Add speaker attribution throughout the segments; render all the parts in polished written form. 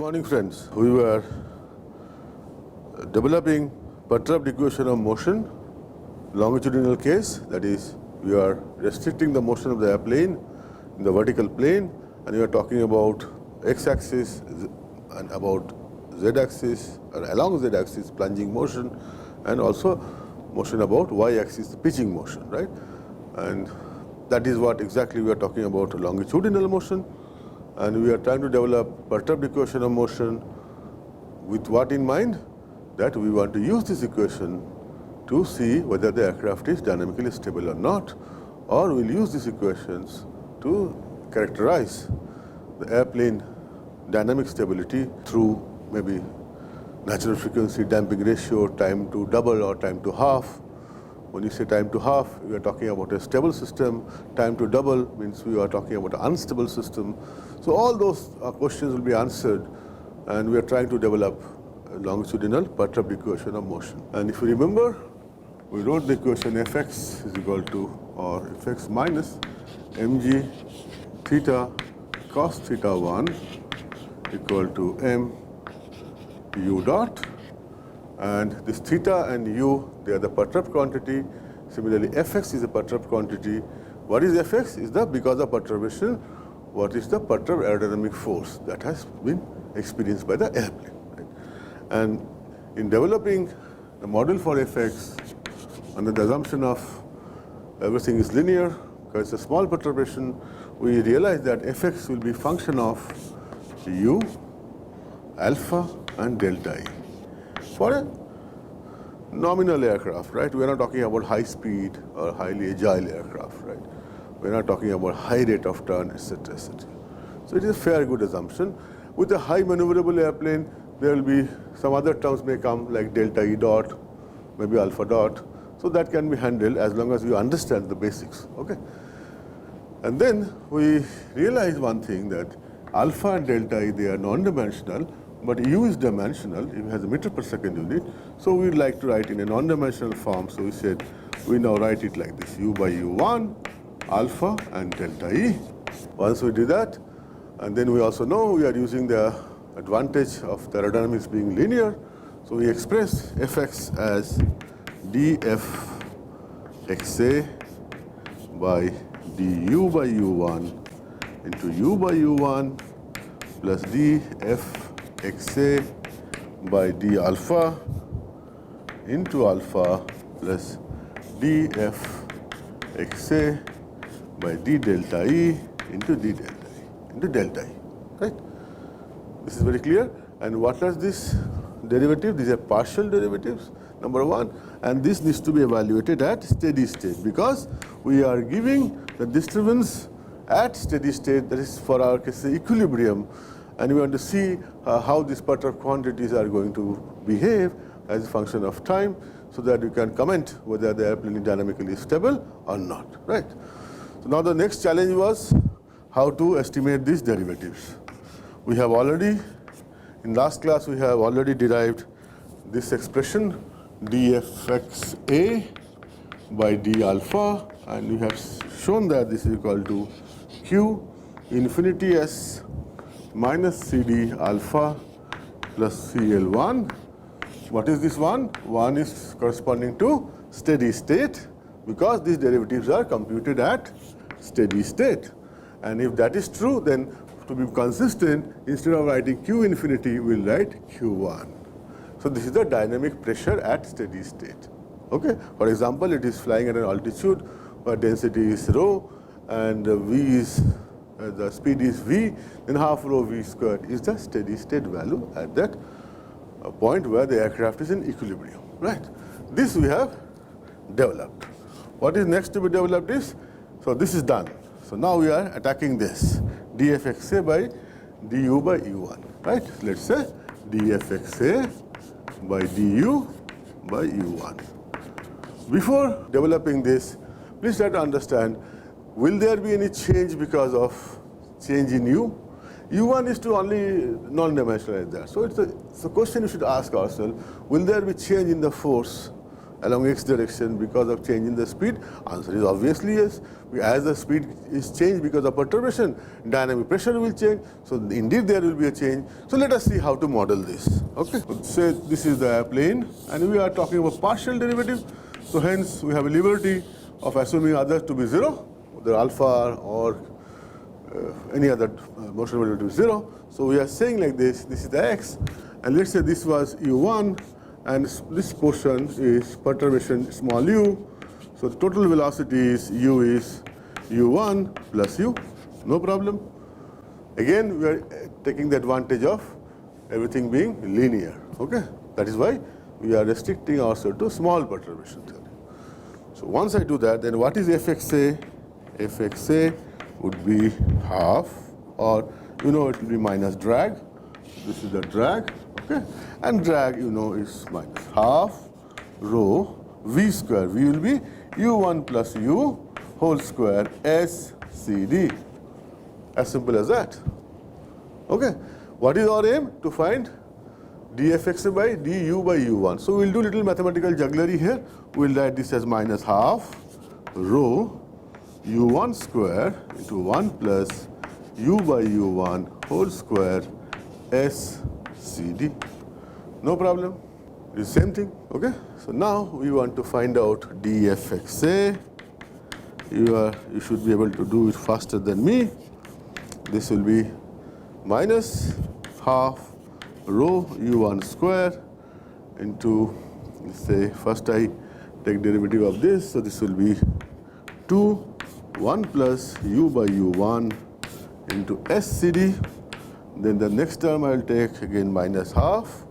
Speaker 1: morning, friends. We were developing perturbed equation of motion, longitudinal case, that is, we are restricting the motion of the airplane in the vertical plane, and we are talking about x-axis and about z-axis, or along z-axis plunging motion, and also motion about y-axis pitching motion, right? And that is what exactly we are talking about, longitudinal motion. And we are trying to develop perturbed equation of motion with what in mind? That we want to use this equation to see whether the aircraft is dynamically stable or not, or we'll use these equations to characterize the airplane dynamic stability through maybe natural frequency, damping ratio, time to double or time to half. When you say time to half, we are talking about a stable system. Time to double means we are talking about an unstable system. So all those questions will be answered, and we are trying to develop a longitudinal perturbed equation of motion. And if you remember, we wrote the equation Fx is equal to, or Fx minus mg theta cos theta 1 equal to m u dot. And this theta and u, they are the perturbed quantity. Similarly, Fx is a perturbed quantity. What is Fx? Is the, because of perturbation, what is the perturbed aerodynamic force that has been experienced by the airplane. Right? And in developing a model for Fx under the assumption of everything is linear, because it's a small perturbation, we realize that Fx will be function of u, alpha and delta E. For a nominal aircraft, right? We are not talking about high speed or highly agile aircraft, right? We are not talking about high rate of turn, etc., etc. So it is a fair, good assumption. With a high maneuverable airplane, there will be some other terms may come like delta E dot, maybe alpha dot. So that can be handled as long as you understand the basics, okay? And then we realize one thing, that alpha and delta E, they are non-dimensional, but u is dimensional, it has a meter per second unit. So we would like to write in a non-dimensional form. So we said, we now write it like this, u by u1, alpha and delta E. Once we do that, and then we also know we are using the advantage of the aerodynamics being linear. So we express Fx as dfxa by du by u1 into u by u1 plus dfxa by d alpha into alpha plus dfxa by d delta E into d delta E into delta E, right? This is very clear. And what are these derivatives? These are partial derivatives, number one, and this needs to be evaluated at steady state, because we are giving the disturbance at steady state, that is for our case equilibrium, and we want to see how these perturbed quantities are going to behave as a function of time, so that you can comment whether the airplane is dynamically stable or not, right? So now the next challenge was how to estimate these derivatives. We have already, in last class, we have already derived this expression dfxa by d alpha, and we have shown that this is equal to q infinity s minus cd alpha plus cl1. What is this one? One is corresponding to steady state, because these derivatives are computed at steady state. And if that is true, then to be consistent, instead of writing q infinity, we will write q1. So this is the dynamic pressure at steady state. Okay? For example, it is flying at an altitude where density is rho and v is the speed is v, then half rho v squared is the steady state value at that point where the aircraft is in equilibrium, right? This we have developed. What is next to be developed is, so this is done. So now we are attacking this dfxa by du by u1, right? Let's say dfxa by du by u1. Before developing this, please try to understand, will there be any change because of change in u? u1 is to only non-dimensionalize that. So it's a question you should ask ourselves, will there be change in the force along x direction because of change in the speed? Answer is obviously yes. As the speed is changed because of perturbation, dynamic pressure will change. So indeed there will be a change. So let us see how to model this. Okay. Say this is the plane and we are talking about partial derivative. So hence we have a liberty of assuming others to be 0, whether alpha or any other motion value to be 0. So we are saying like this is the x, and let's say this was u1, and this portion is perturbation small u. So the total velocity is u1 plus u, no problem. Again, we are taking the advantage of everything being linear. Okay, that is why we are restricting ourselves to small perturbation theory. So once I do that, then what is fxa? Fxa would be half, or it will be minus drag. This is the drag, okay, and drag is minus half rho v square. V will be u1 plus u whole square s cd. As simple as that. Okay, what is our aim? To find dfxa by du by u1. So we will do little mathematical jugglery here. We will write this as minus half rho u1 square into 1 plus u by u1 whole square s cd. No problem. It's the same thing. Okay. So now we want to find out dfxa. You should be able to do it faster than me. This will be minus half rho u1 square into, let's say, first I take derivative of this. So this will be 2 1 plus u by u1 into scd. Then the next term I will take again minus half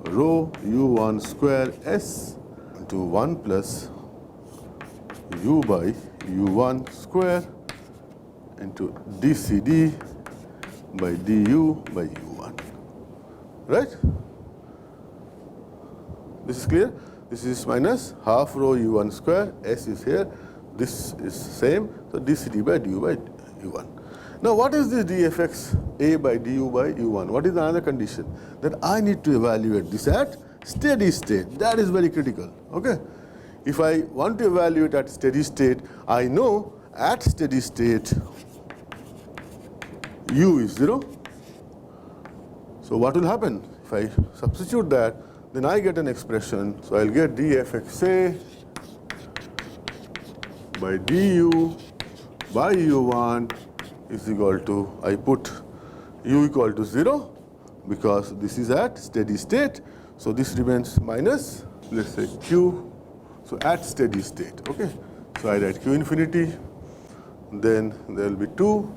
Speaker 1: rho u1 square s into 1 plus u by u1 square into dcd by du by u1. Right? This is clear? This is minus half rho u1 square, s is here. This is same, so dcd by du by u1. Now what is this dfxa by du by u1? What is another condition? That I need to evaluate this at steady state. That is very critical. Okay? If I want to evaluate at steady state, I know at steady state u is 0. So what will happen? If I substitute that, then I get an expression. So I'll get dfxa by du by u1 is equal to, I put u equal to 0 because this is at steady state. So this remains minus, let's say, q. So at steady state. Okay. So I write q infinity. Then there will be 2.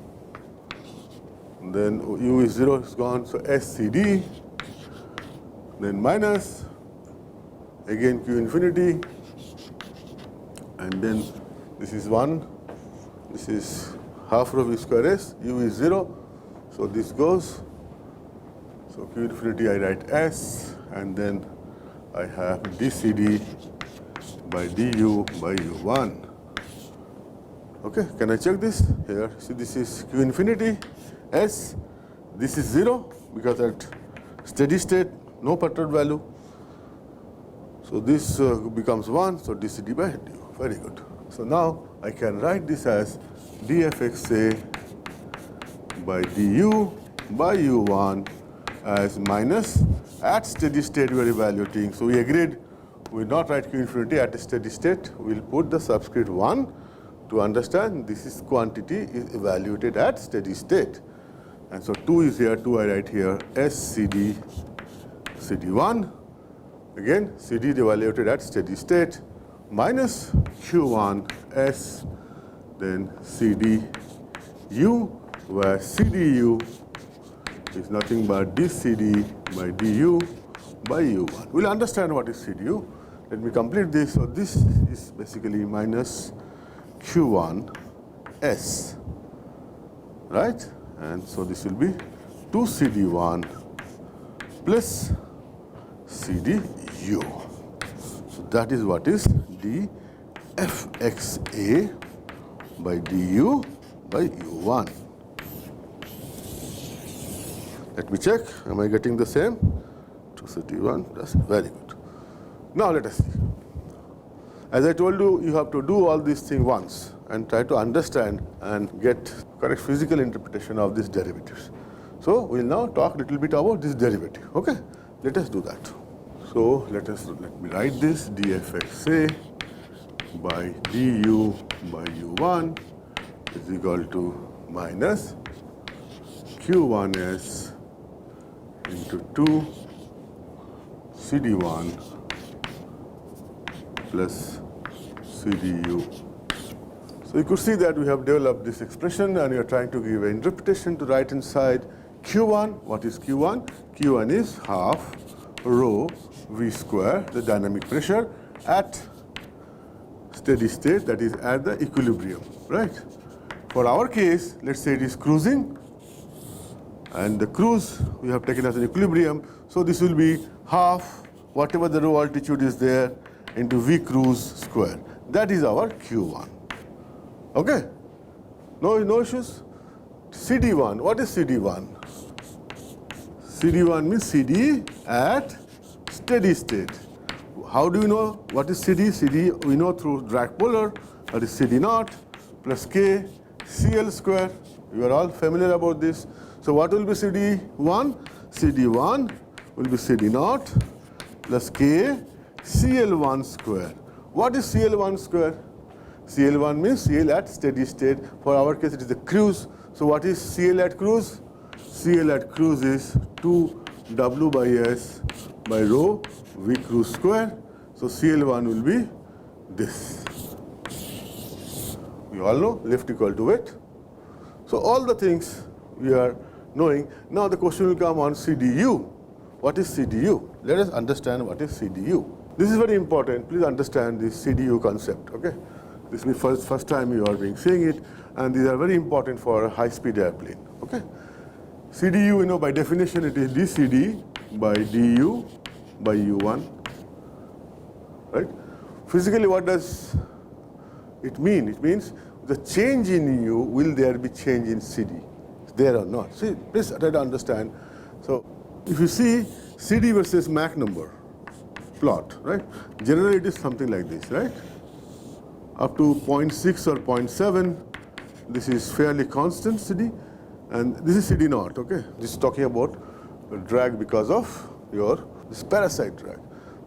Speaker 1: Then u is 0, is gone. So scd. Then minus, again q infinity. And then this is 1. This is half rho v square s. U is 0. So this goes. So q infinity I write s. And then I have dcd by du by u1. Okay, can I check this? Here, see, this is q infinity s. This is 0 because at steady state, no perturbed value. So this becomes 1. So dcd by du. Very good. So now I can write this as dfxa by du by u1 as minus at steady state we are evaluating. So we agreed we will not write q infinity at a steady state. We will put the subscript 1 to understand this is quantity is evaluated at steady state. And so 2 is here, 2 I write here, scd, cd1. Again, cd is evaluated at steady state, minus q1 s, then cdu, where cdu is nothing but dcd by du by u1. We'll understand what is cdu. Let me complete this. So this is basically minus q1 s, right? And so this will be 2 cd1 plus cdu. So that is what is dfxa by du by u1. Let me check. Am I getting the same? 2 cd1 plus, very good. Now let us see. As I told you, you have to do all these things once and try to understand and get correct physical interpretation of these derivatives. So we'll now talk a little bit about this derivative. Okay, let us do that. So let me write this dfxa by du by u1 is equal to minus q1s into 2 cd1 plus cdu. So you could see that we have developed this expression and we are trying to give an interpretation to right hand side. Q1, what is Q1? Q1 is half rho v square, the dynamic pressure at steady state, that is at the equilibrium, right? For our case, let's say it is cruising, and the cruise we have taken as an equilibrium, so this will be half whatever the rho altitude is there into v cruise square. That is our Q1. Okay? No issues? CD1, what is CD1? CD1 means CD at steady state. How do you know what is CD? CD we know through drag polar, that is CD naught plus K CL square. You are all familiar about this. So what will be CD1? CD1 will be CD naught plus K CL1 square. What is CL1 square? CL1 means CL at steady state. For our case, it is the cruise. So what is CL at cruise? CL at cruise is 2W by S by rho V cruise square. So CL1 will be this. We all know lift equal to weight. So all the things we are knowing. Now the question will come on CDU. What is CDU? Let us understand what is CDU. This is very important. Please understand this CDU concept. Okay, this is the first time you are seeing it, and these are very important for a high-speed airplane. Okay, CDU, you know, by definition it is dCd by du by u1. Right? Physically, what does it mean? It means the change in u, will there be change in CD? There or not? See, please try to understand. So if you see CD versus Mach number plot, right? Generally it is something like this, right? Up to 0.6 or 0.7, this is fairly constant CD, and this is CD naught, okay? This is talking about drag because of this parasite drag,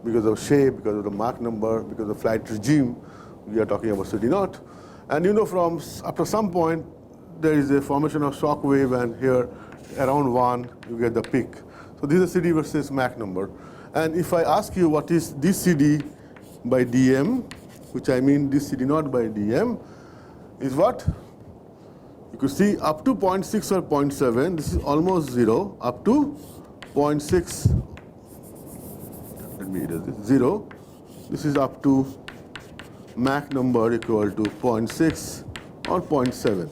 Speaker 1: because of shape, because of the Mach number, because of flight regime, we are talking about CD naught. And you know, from after some point, there is a formation of shock wave, and here around 1, you get the peak. So this is CD versus Mach number. And if I ask you what is dCd by dm, which I mean dCd naught by dm, is what? You could see up to 0.6 or 0.7, this is almost 0, up to 0.6, let me do this, 0, this is up to Mach number equal to 0.6 or 0.7.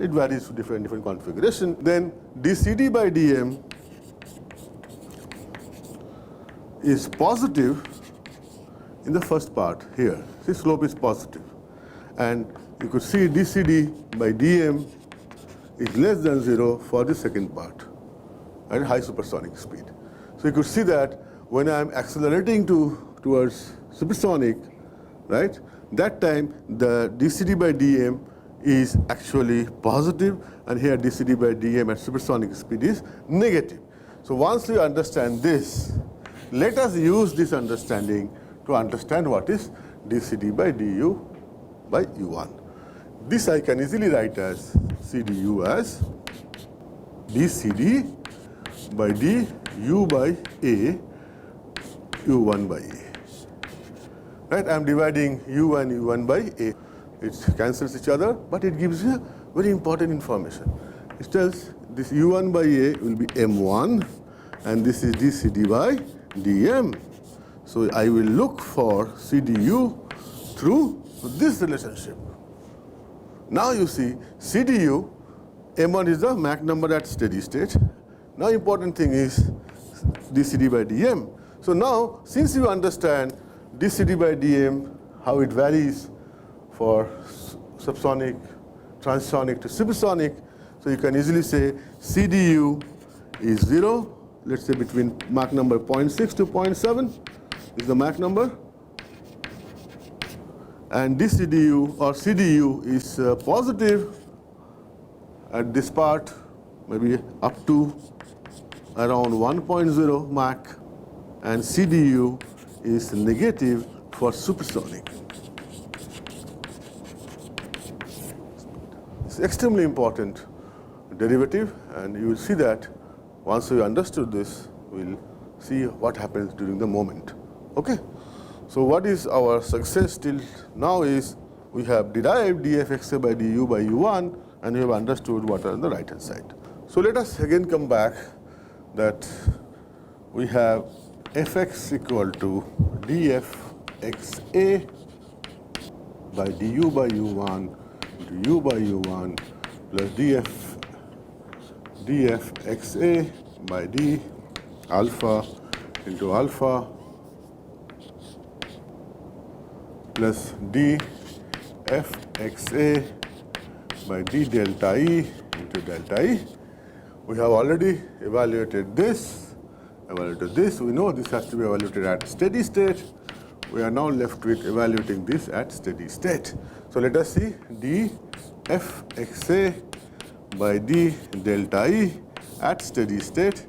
Speaker 1: It varies to different configuration. Then dCd by dm is positive in the first part here. See, slope is positive. And you could see dCd by dm is less than 0 for the second part at high supersonic speed. So you could see that when I am accelerating towards supersonic, right, that time the dCd by dm is actually positive, and here dCd by dm at supersonic speed is negative. So once you understand this, let us use this understanding to understand what is dCd by du by u1. This I can easily write as CDU as dCd by du by a u1 by a. Right? I am dividing u and u1 by a. It cancels each other, but it gives you very important information. It tells this u1 by a will be m1, and this is dCd by dm. So I will look for CDU through this relationship. Now you see CDU, m1 is the Mach number at steady state. Now important thing is dCd by dm. So now, since you understand dCd by dm, how it varies for subsonic, transonic to supersonic, so you can easily say CDU is 0, let's say between Mach number 0.6 to 0.7, is the Mach number, and dCdu or CDU is positive at this part, maybe up to around 1.0 Mach, and CDU is negative for supersonic. It's extremely important derivative, and you will see that once we understood this, we'll see what happens during the moment. Okay? So what is our success till now is we have derived dfxa by du by u1, and we have understood what are on the right hand side. So let us again come back that we have fx equal to dfxa by du by u1 into u by u1 plus dfxa by d alpha into alpha plus dfxa by d delta E into delta E. We have already evaluated this. We know this has to be evaluated at steady state. We are now left with evaluating this at steady state. So let us see dfxa by d delta E at steady state.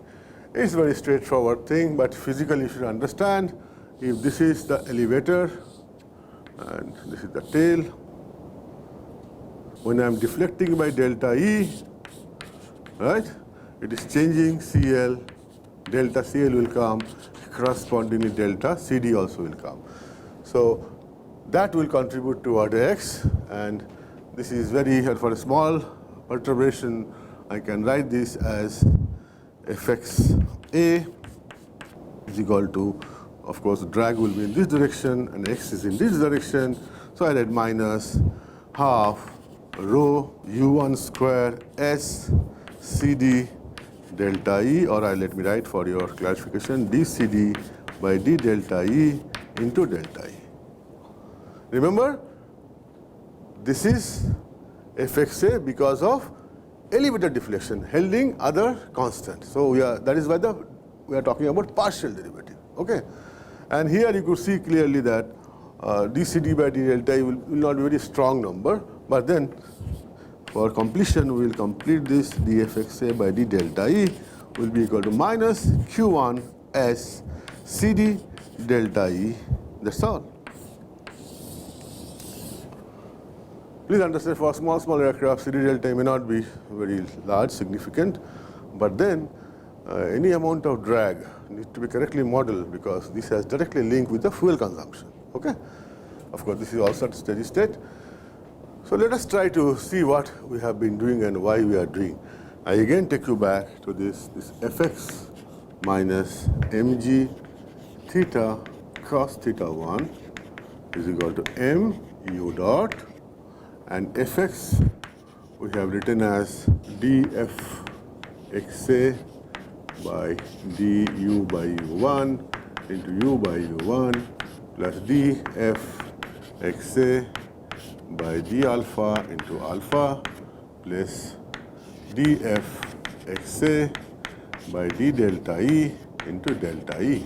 Speaker 1: It's a very straightforward thing, but physically you should understand if this is the elevator and this is the tail. When I am deflecting by delta E, right, it is changing CL, delta CL will come, correspondingly delta CD also will come. So that will contribute toward X, and this is very, for a small perturbation, I can write this as Fxa is equal to, of course, drag will be in this direction and X is in this direction. So I write minus half rho u1 square S CD delta E, or let me write for your clarification dCD by d delta E into delta E. Remember, this is Fxa because of elevator deflection holding other constant. So that is why we are talking about partial derivative. Okay, and here you could see clearly that dCD by d delta E will not be a very strong number, but then for completion we will complete this dfxa by d delta E will be equal to minus q1 S CD delta E. That's all. Please understand, for small aircraft, CD delta may not be very large, significant, but then any amount of drag needs to be correctly modeled because this has directly link with the fuel consumption. Okay? Of course, this is also at steady state. So let us try to see what we have been doing and why we are doing. I again take you back to this fx minus mg theta cos theta 1 is equal to m u dot, and fx we have written as dfxa by du by u1 into u by u1 plus dfxa by d alpha into alpha plus dfxa by d delta E into delta E.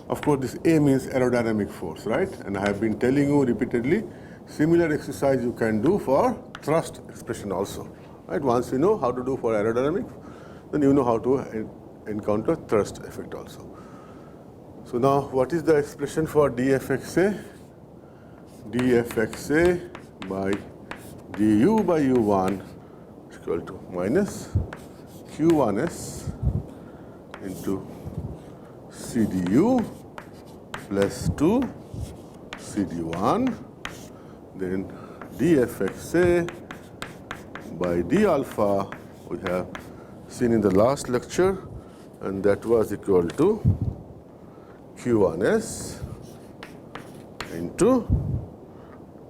Speaker 1: Of course, this A means aerodynamic force, right? And I have been telling you repeatedly, similar exercise you can do for thrust expression also, right? Once you know how to do for aerodynamic, then you know how to encounter thrust effect also. So now, what is the expression for dfxa? dfxa by du by u1 is equal to minus q1s into cdu plus 2 cd1, then dfxa by d alpha we have seen in the last lecture, and that was equal to q1s into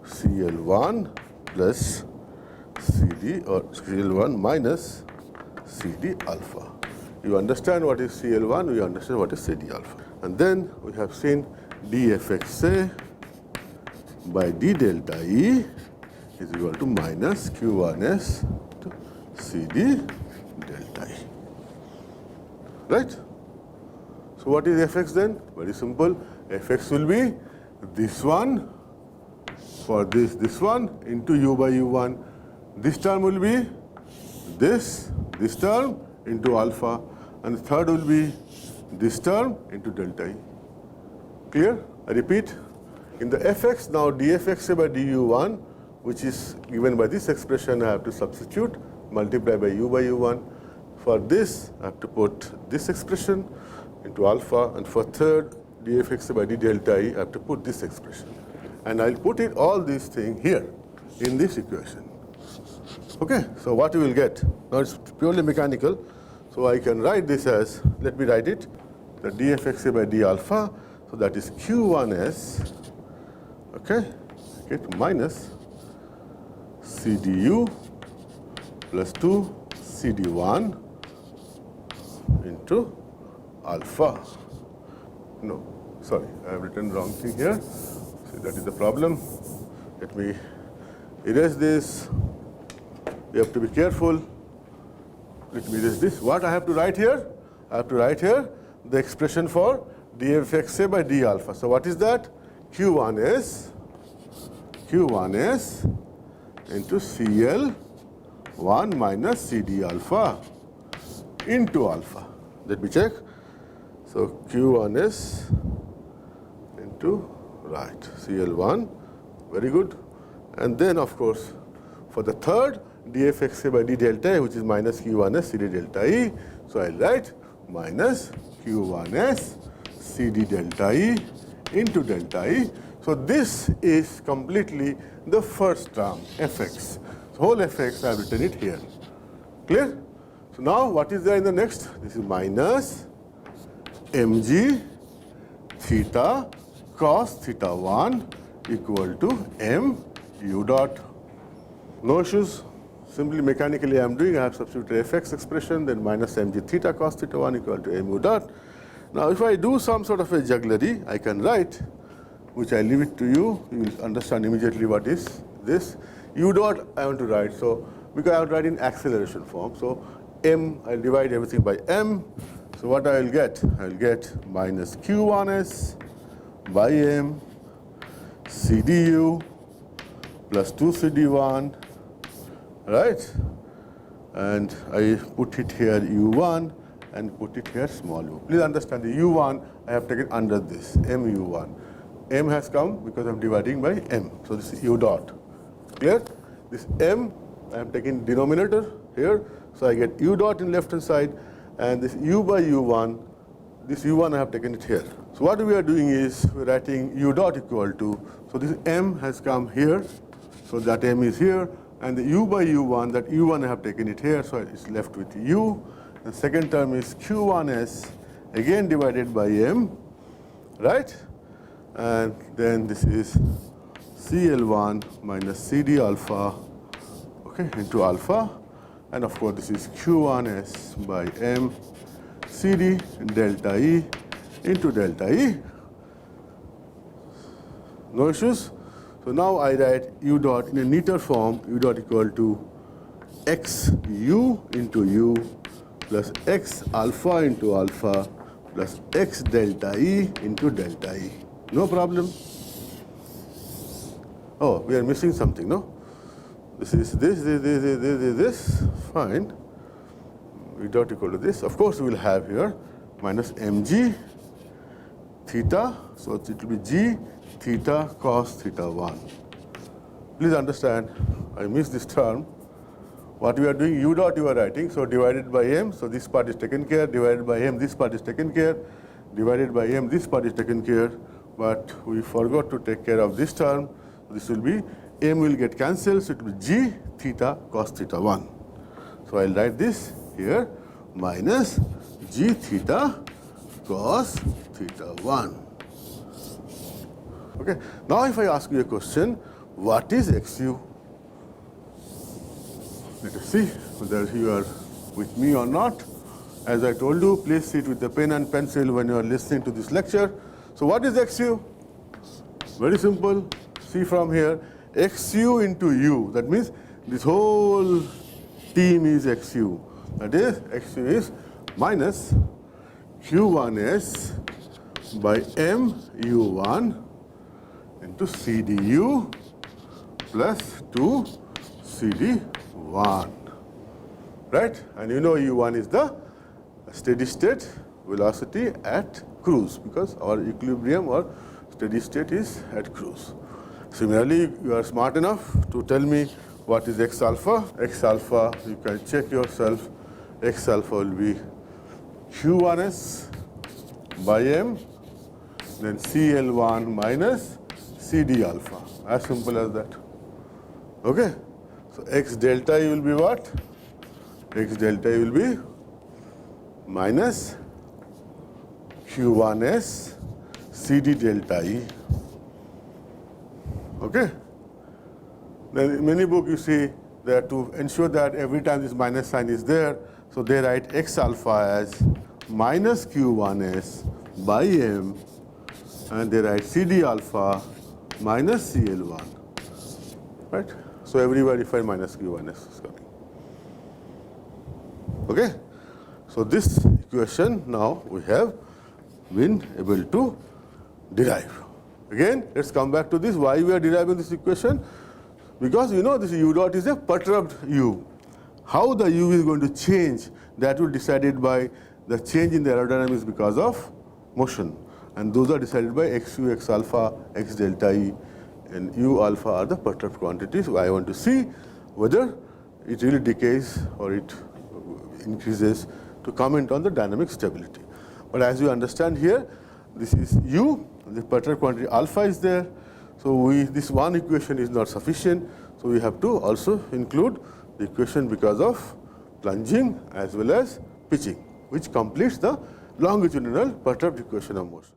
Speaker 1: CL1 plus CD, or CL1 minus CD alpha. You understand what is CL1, we understand what is CD alpha. And then we have seen dfxa by d delta E is equal to minus Q1s to CD delta E. Right? So So what is fx then? Very simple. Fx will be this one for this one into u by u1. This term will be this term into alpha, and the third will be this term into delta E. Clear? I repeat. In the fx, now dfxa by du1, which is given by this expression, I have to substitute, multiply by u1. For this, I have to put this expression into alpha, and for third, dfxa by d delta E, I have to put this expression. And I'll put it all these things here in this equation. Okay, so what you will get? Now it's purely mechanical, so I can write this as, let me write it, the dfxa by d alpha, so that is q1s, okay, minus cdu plus 2 cd1 into alpha. No, sorry, I have written wrong thing here. So that is the problem. Let me erase this. You have to be careful. Let me erase this. What I have to write here? I have to write here the expression for dfxa by d alpha. So what is that? Q1s into CL1 minus CD alpha into alpha. Let me check. So Q1s into, right, CL1, very good. And then of course, for the third, dfxa by d delta E, which is minus Q1s CD delta E. So I'll write minus Q1s CD delta E into delta E. So this is completely the first term, fx. So whole fx, I have written it here. Clear? So now what is there in the next? This is minus mg theta cos theta 1 equal to m u dot. No issues. Simply mechanically I am doing, I have substituted fx expression, then minus mg theta cos theta 1 equal to mu dot. Now if I do some sort of a jugglery, I can write, which I leave it to you, you will understand immediately what is this. U dot I want to write, so because I will write in acceleration form, so m, I will divide everything by m. So what I will get? I will get minus q1s by m cdu plus 2 cd1, right? And I put it here u1 and put it here small u. Please understand the u1 I have taken under this, mu1. M has come because I am dividing by m. So this is u dot. Clear? This m I am taking denominator here. So I get u dot in left hand side, and this u by u1, this u1 I have taken it here. So what we are doing is we are writing u dot equal to, so this m has come here, so that m is here, and the u by u1, that u1 I have taken it here, so it's left with u. The second term is q1s, again divided by m, right? And then this is CL1 minus CD alpha, okay, into alpha. And of course, this is Q1s by M CD delta E into delta E. No issues? So now I write u dot in a neater form, u dot equal to x u into u plus x alpha into alpha plus x delta E into delta E. No problem. Oh, we are missing something, no? This is this, fine. V dot equal to this. Of course, we will have here minus mg theta, so it will be g theta cos theta 1. Please understand, I missed this term. What we are doing, u dot you are writing, so divided by m, so this part is taken care, divided by m, this part is taken care, divided by m, this part is taken care, but we forgot to take care of this term. This will be, m will get cancelled, so it will be g theta cos theta 1. So I'll write this here, minus g theta cos theta 1. Okay. Now if I ask you a question, what is xu? Let us see whether you are with me or not. As I told you, please sit with the pen and pencil when you are listening to this lecture. So what is xu? Very simple. See from here, xu into u. That means this whole team is xu. That is, xu is minus Q1s by M U1 into CDU plus 2 CD1, right? And you know U1 is the steady state velocity at cruise, because our equilibrium or steady state is at cruise. Similarly, you are smart enough to tell me what is X alpha. X alpha, you can check yourself. X alpha will be Q1s by M, then CL1 minus CD alpha. As simple as that. Okay? So X delta E will be what? X delta E will be minus Q1s CD delta E. Okay? Then in many books you see that to ensure that every time this minus sign is there, so they write X alpha as minus Q1s by M, and they write CD alpha minus CL1, right? So everywhere you find minus Q1s is coming. Okay? So this equation now we have been able to derive. Again, let's come back to this. Why we are deriving this equation? Because you know this U dot is a perturbed U. How the U is going to change, that will be decided by the change in the aerodynamics because of motion. And those are decided by XU, X alpha, X delta E, and U alpha are the perturbed quantities. I want to see whether it really decays or it increases to comment on the dynamic stability. But as you understand here, this is U, the perturbed quantity alpha is there. So this one equation is not sufficient. So we have to also include the equation because of plunging as well as pitching, which completes the longitudinal perturbed equation of motion.